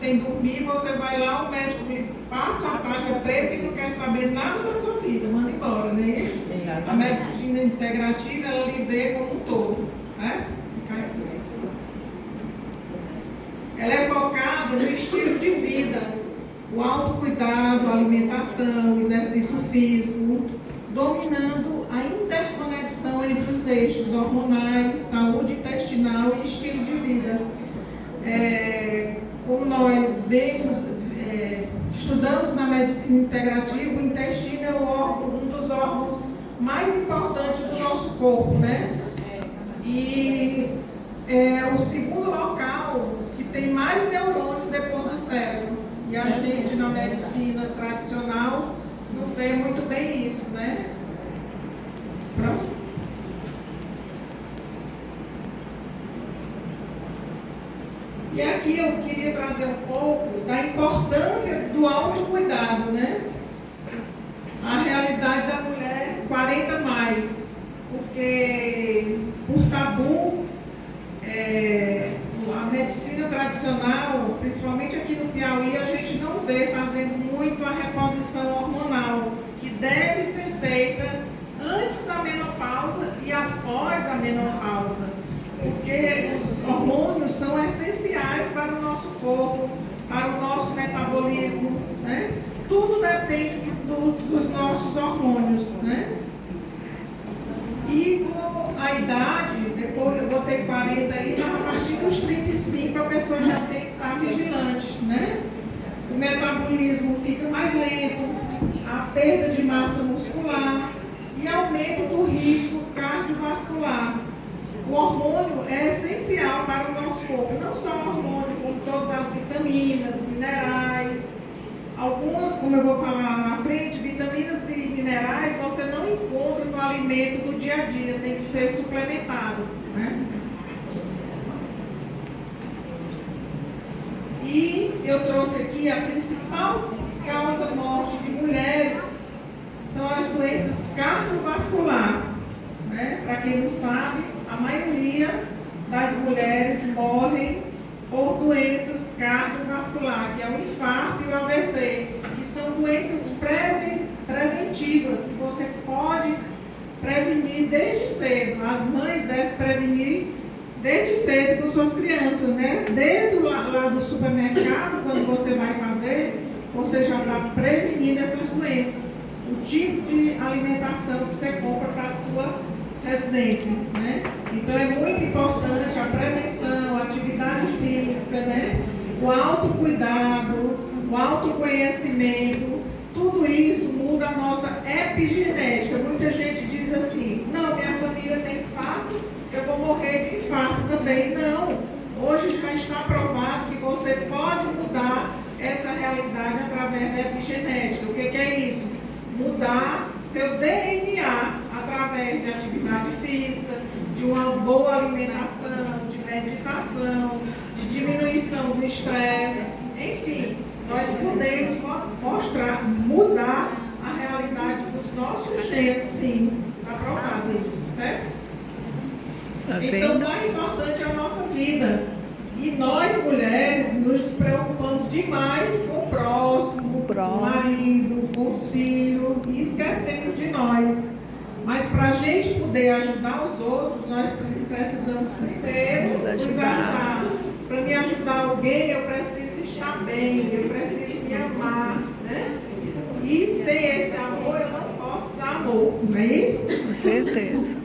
sem dormir, você vai lá, o médico passa a página preta e não quer saber nada da sua vida, manda embora, né? A medicina integrativa, ela lhe vê como um todo, né? Ela é focada no estilo de vida, o autocuidado, a alimentação, o exercício físico, dominando a interconexão entre os eixos hormonais, saúde intestinal e estilo de vida. Como nós estudamos na medicina integrativa, o intestino é um dos órgãos mais importantes do nosso corpo, né? E é o segundo local que tem mais neurônios depois do cérebro. E a gente, na medicina tradicional, não vê muito bem isso, né? Próximo. E aqui eu queria trazer um pouco da importância do autocuidado, né? A realidade da mulher 40 mais, porque por tabu, a medicina tradicional, principalmente aqui no Piauí, a gente não vê fazendo muito a reposição hormonal, que deve ser feita antes da menopausa e após a menopausa, porque os hormônios são essenciais para o nosso corpo, para o nosso metabolismo, né? Tudo depende dos nossos hormônios, né? E com a idade, depois eu botei 40 aí, mas a partir dos 35 a pessoa já tem que estar vigilante, né? O metabolismo fica mais lento, a perda de massa muscular e aumento do risco cardiovascular. O hormônio é essencial para o nosso corpo, não só o hormônio, como todas as vitaminas, minerais, algumas, como eu vou falar lá na frente, vitaminas e minerais você não encontra no alimento do dia a dia, tem que ser suplementado, né? E eu trouxe aqui a principal causa morte de mulheres são as doenças cardiovasculares, né? Para quem não sabe, a maioria das mulheres morrem por doenças cardiovasculares, que é o infarto e o AVC, que são doenças preventivas, que você pode prevenir desde cedo. As mães devem prevenir desde cedo com suas crianças, né? Desde lá do supermercado, quando você vai fazer, você já está prevenindo essas doenças. O tipo de alimentação que você compra para a sua residência, né? Então é muito importante a prevenção, a atividade física, né? O autocuidado, o autoconhecimento, tudo isso muda a nossa epigenética. Muita gente diz assim, não, minha família tem infarto, eu vou morrer de infarto também. Não, hoje já está provado que você pode mudar essa realidade através da epigenética. O que é isso? Mudar seu DNA através de atividade física, de uma boa alimentação, de meditação, de diminuição do estresse, enfim, nós podemos mudar a realidade dos nossos genes, sim, está provado isso, certo? Então, mais importante é a nossa vida. E nós, mulheres, nos preocupamos demais com o próximo, com o marido, com os filhos, e esquecemos de nós. Mas para a gente poder ajudar os outros, nós precisamos primeiro nos ajudar. Para me ajudar alguém, eu preciso estar bem, eu preciso me amar, né? E sem esse amor, eu não posso dar amor, não é isso? Com certeza.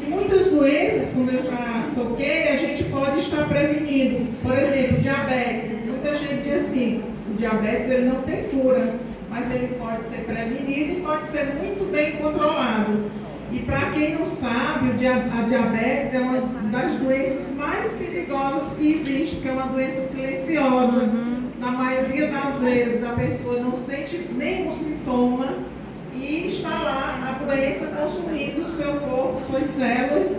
E muitas doenças, como eu já toquei, a gente pode estar prevenindo. Por exemplo, diabetes. Muita gente diz assim, o diabetes ele não tem cura, mas ele pode ser prevenido e pode ser muito bem controlado. E para quem não sabe, a diabetes é uma das doenças mais perigosas que existe, porque é uma doença silenciosa. Na maioria das vezes a pessoa não sente nenhum sintoma e está lá a doença consumindo o seu corpo, suas células.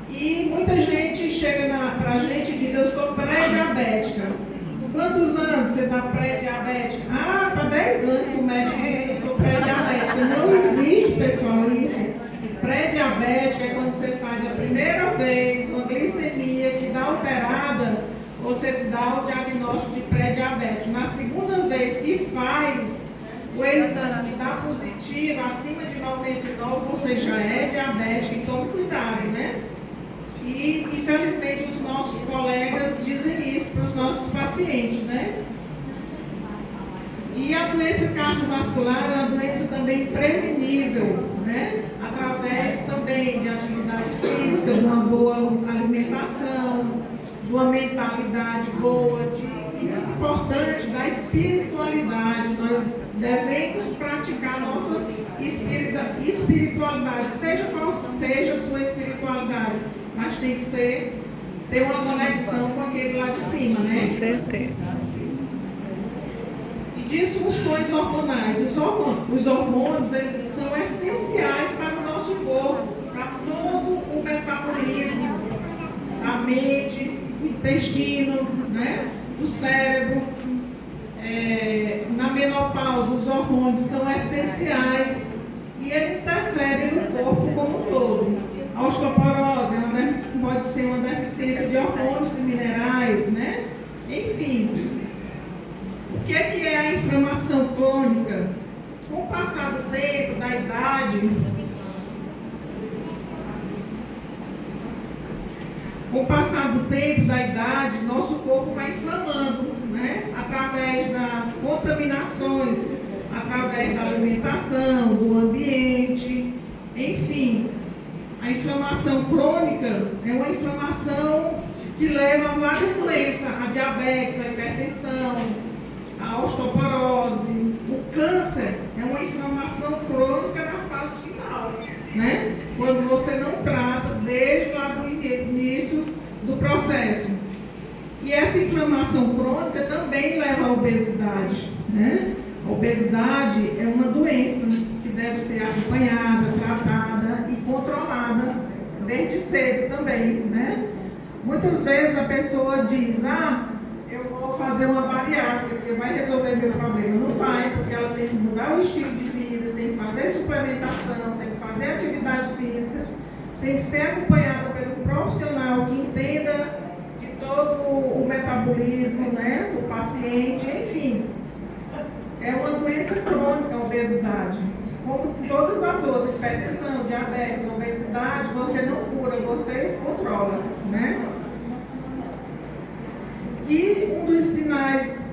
E muita gente chega para a gente e diz, eu sou pré-diabética. Quantos anos você está pré-diabética? Ah, está 10 anos que o médico diz que eu sou pré-diabética. Não existe, pessoal, isso. Pré-diabética é quando você faz a primeira vez uma glicemia que dá alterada você dá o diagnóstico de pré-diabetes. Na segunda vez que faz o exame dá positivo, acima de 99, você já é diabético, e tome cuidado, né? E, infelizmente, os nossos colegas dizem isso para os nossos pacientes, né? E a doença cardiovascular é uma doença também prevenível, né? Através também de atividade física, de uma boa alimentação, de uma mentalidade boa, e muito importante, da espiritualidade. Nós devemos praticar a nossa espiritualidade, seja qual seja a sua espiritualidade, mas tem que ter uma conexão com aquele lá de cima, né? Com certeza. E disfunções hormonais. Os hormônios, eles são essenciais para o nosso corpo, para todo o metabolismo, a mente, o intestino, né? O cérebro. Na menopausa, os hormônios são essenciais e ele interfere no corpo como um todo. A osteoporose pode ser uma deficiência de hormônios e minerais, né? Enfim, o que é a inflamação crônica? Com o passar do tempo, da idade, nosso corpo vai inflamando, né? Através das contaminações, através da alimentação, do ambiente, enfim. A inflamação crônica é uma inflamação que leva a várias doenças, a diabetes, a hipertensão, a osteoporose. O câncer é uma inflamação crônica na fase final, né? Quando você não trata desde lá do início do processo. E essa inflamação crônica também leva à obesidade, né? A obesidade é uma doença que deve ser acompanhada, tratada e controlada desde cedo também, né? Muitas vezes a pessoa diz, eu vou fazer uma bariátrica, porque vai resolver meu problema. Não vai, porque ela tem que mudar o estilo de vida, tem que fazer suplementação, tem que fazer atividade física, tem que ser acompanhada pelo profissional que entenda de todo o metabolismo, né, do paciente, enfim. É uma doença crônica a obesidade. Como todas as outras, hipertensão, diabetes, obesidade, você não cura, você controla, né? E um dos sinais,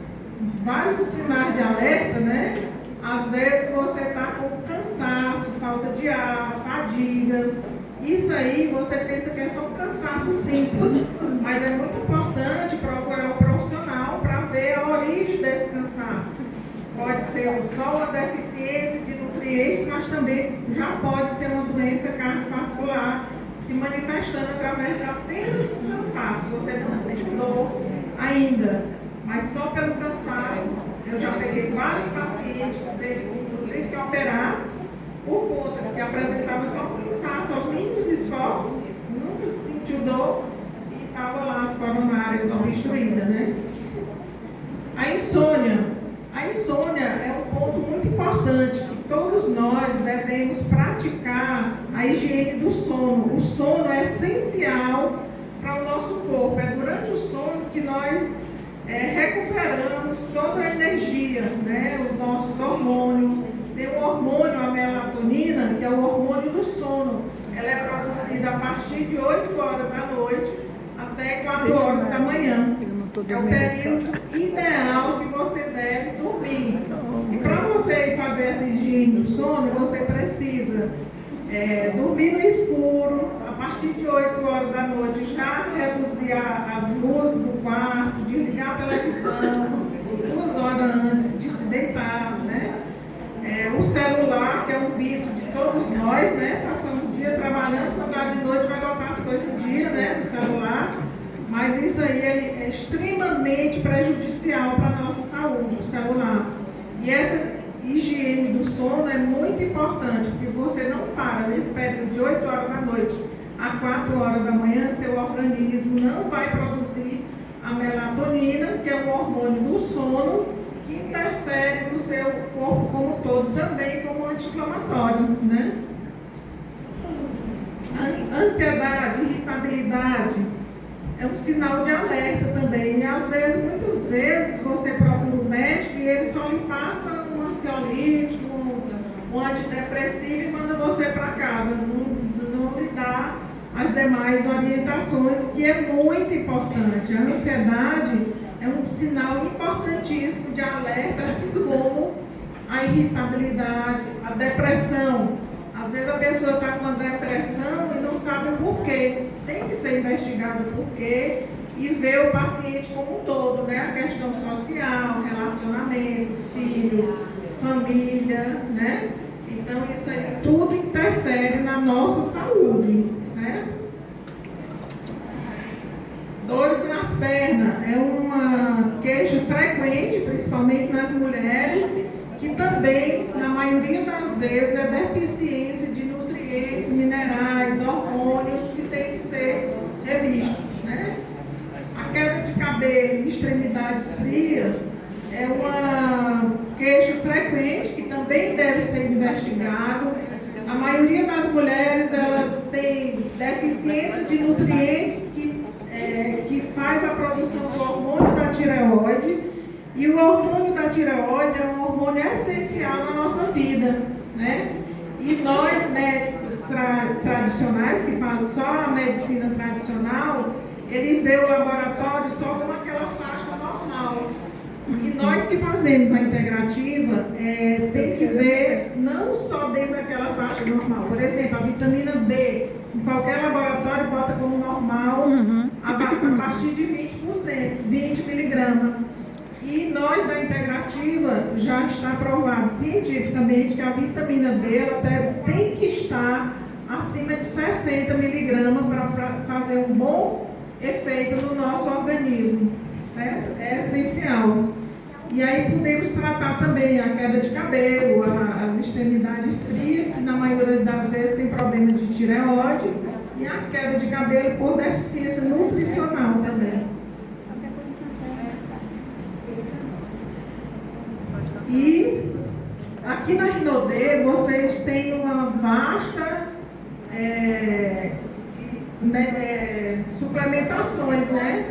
vários sinais de alerta, né? Às vezes você está com cansaço, falta de ar, fadiga. Isso aí você pensa que é só um cansaço simples, mas é muito importante procurar um profissional para ver a origem desse cansaço. Pode ser só uma deficiência de nutrientes, mas também já pode ser uma doença cardiovascular se manifestando através apenas do cansaço. Você não sente dor ainda, mas só pelo cansaço. Eu já peguei vários pacientes que teve inclusive que operar por conta que apresentava só cansaço aos mínimos esforços, nunca sentiu dor e estava lá as coronárias obstruídas, né? A insônia. A insônia é um ponto muito importante que todos nós devemos praticar a higiene do sono. O sono é essencial para o nosso corpo. É durante o sono que nós recuperamos toda a energia, né? Os nossos hormônios. Tem o hormônio, a melatonina, que é o hormônio do sono. Ela é produzida a partir de 8 horas da noite até 4 horas da manhã. É o período ideal que você deve dormir. E para você fazer essa higiene do sono, você precisa dormir no escuro, a partir de 8 horas da noite, já reduzir as luzes do quarto, desligar a televisão 2 horas antes de se deitar, né? O celular, que é um vício de todos nós, né? Passando o dia trabalhando, quando lá de noite vai botar as coisas em dia, né? No celular. Mas isso aí é extremamente prejudicial para a nossa saúde, o celular. E essa higiene do sono é muito importante, porque você não para nesse período de 8 horas da noite a 4 horas da manhã, seu organismo não vai produzir a melatonina, que é o hormônio do sono, que interfere no seu corpo como um todo, também como anti-inflamatório, né? Ansiedade, irritabilidade, é um sinal de alerta também. E a antidepressivo e manda você para casa. Não lhe dá as demais orientações, que é muito importante. A ansiedade é um sinal importantíssimo de alerta, assim como a irritabilidade, a depressão. Às vezes a pessoa está com uma depressão e não sabe o porquê. Tem que ser investigado o porquê e ver o paciente como um todo, né? A questão social, relacionamento, filho, família, né? Então isso aí tudo interfere na nossa saúde, certo? Dores nas pernas é uma queixa frequente, principalmente nas mulheres, que também, na maioria das vezes, é deficiência de nutrientes, minerais, hormônios que tem que ser revistos, né? A queda de cabelo e extremidades frias é uma queixa frequente que também deve ser investigado. A maioria das mulheres, elas têm deficiência de nutrientes que faz a produção do hormônio da tireoide. E o hormônio da tireoide é um hormônio essencial na nossa vida, né? E nós, médicos tradicionais, que fazem só a medicina tradicional, ele vê o laboratório só como aquela faixa normal. E nós que fazemos a integrativa, tem que ver não só dentro daquela faixa normal. Por exemplo, a vitamina D, em qualquer laboratório bota como normal a partir de 20%, 20 miligramas. E nós da integrativa já está provado cientificamente que a vitamina D ela tem que estar acima de 60 miligramas para fazer um bom efeito no nosso organismo, certo? É essencial. E aí podemos tratar também a queda de cabelo, as extremidades frias, que na maioria das vezes tem problema de tireoide, e a queda de cabelo por deficiência nutricional também. E aqui na Rinode vocês têm uma vasta suplementações, né?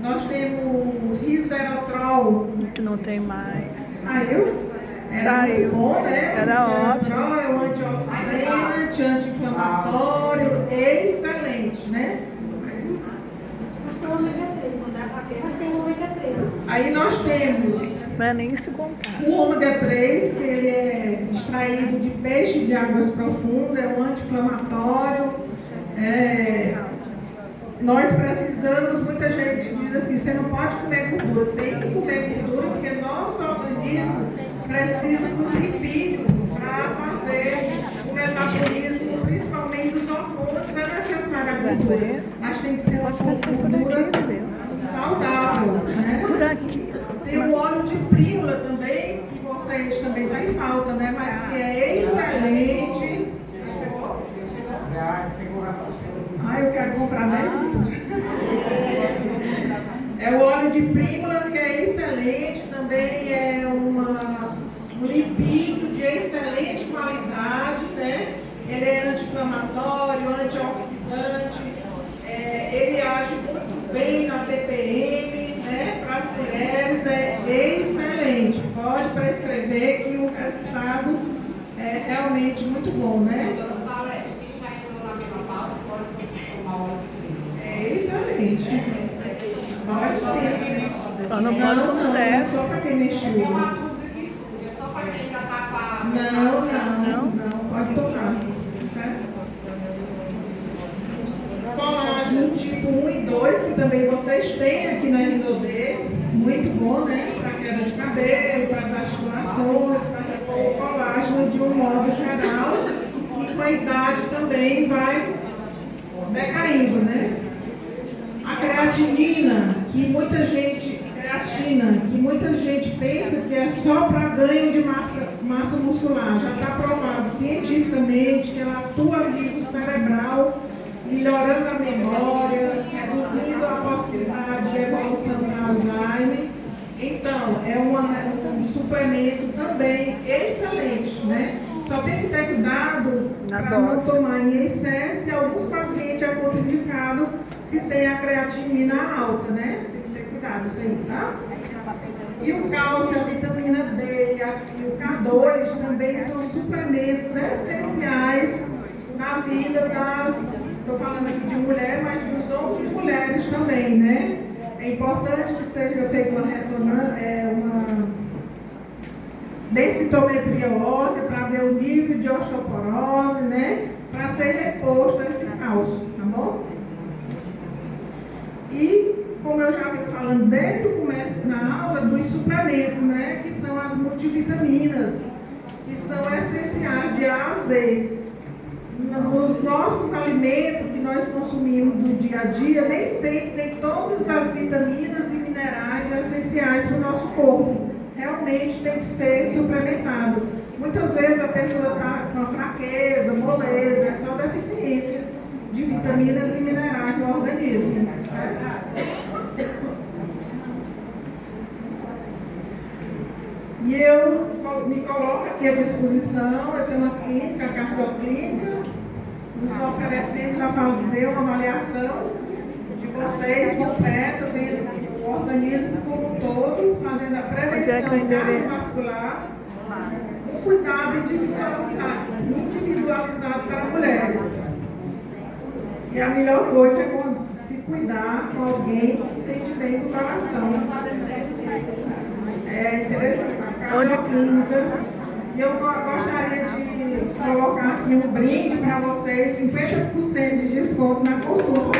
Nós temos resveratrol. Não tem mais. Saiu? Saiu. Bom, né? Era ótimo. É um antioxidante, anti-inflamatório, excelente, né? Mas tem o ômega 3. Aí nós temos Não é nem se contar. o ômega 3, que ele é extraído de peixe de águas profundas, é um anti-inflamatório. Nós precisamos, muita gente diz assim, você não pode comer gordura. Tem que comer gordura porque nosso organismo precisa do lipídio para fazer o metabolismo, principalmente dos hormônios. É necessária a gordura, mas tem que ser uma gordura saudável, né? Por aqui. Tem o óleo de prímula também, que vocês também estão em falta, né? Mas que é excelente. Eu quero comprar 10 litros. É o óleo de prímula, que é excelente, também é um lipídio de excelente qualidade, né? Ele é anti-inflamatório, antioxidante, ele age muito bem na TPM, né? Para as mulheres é excelente. Pode prescrever que o resultado é realmente muito bom, né? É excelente. Pode sim. Só não pode quando é der. só para quem mexeu. Não, pode tocar. Certo? Colágeno tipo 1 e 2, que também vocês têm aqui na Rinode, muito bom, né? Para queda de cabelo, para as articulações, para repor o colágeno de um modo geral, e com a idade também vai decaindo, né? A creatina, que muita gente pensa que é só para ganho de massa muscular. Já está provado cientificamente que ela atua a nível cerebral, melhorando a memória, reduzindo a possibilidade de evolução de Alzheimer. Então, é um suplemento também excelente, né? Só tem que ter cuidado para não tomar em excesso, e alguns pacientes é contraindicado se tem a creatinina alta, né? Tem que ter cuidado isso aí, tá? E o cálcio, a vitamina D e o K2 também são suplementos essenciais na vida das, estou falando aqui de mulher, mas dos homens e mulheres também, né? É importante que seja feita uma ressonância, uma densitometria óssea para ver o nível de osteoporose, né? Para ser reposto esse cálcio, tá bom? E, como eu já venho falando desde o começo na aula, dos suplementos, né? Que são as multivitaminas, que são essenciais de A a Z. Nos nossos alimentos que nós consumimos no dia a dia, nem sempre tem todas as vitaminas e minerais essenciais para o nosso corpo. Realmente tem que ser suplementado. Muitas vezes a pessoa está com fraqueza, moleza, é só deficiência de vitaminas e minerais no organismo. E eu me coloco aqui à disposição, eu tenho uma clínica, a cardioclínica, nos oferecendo a fazer uma avaliação de vocês completa, vendo o organismo como um todo, fazendo a prevenção cardiovascular, um cuidado individualizado para mulheres. E a melhor coisa é se cuidar com alguém que entende bem do coração. É interessante. A clínica. E eu gostaria de colocar aqui um brinde para vocês, 50% de desconto na consulta.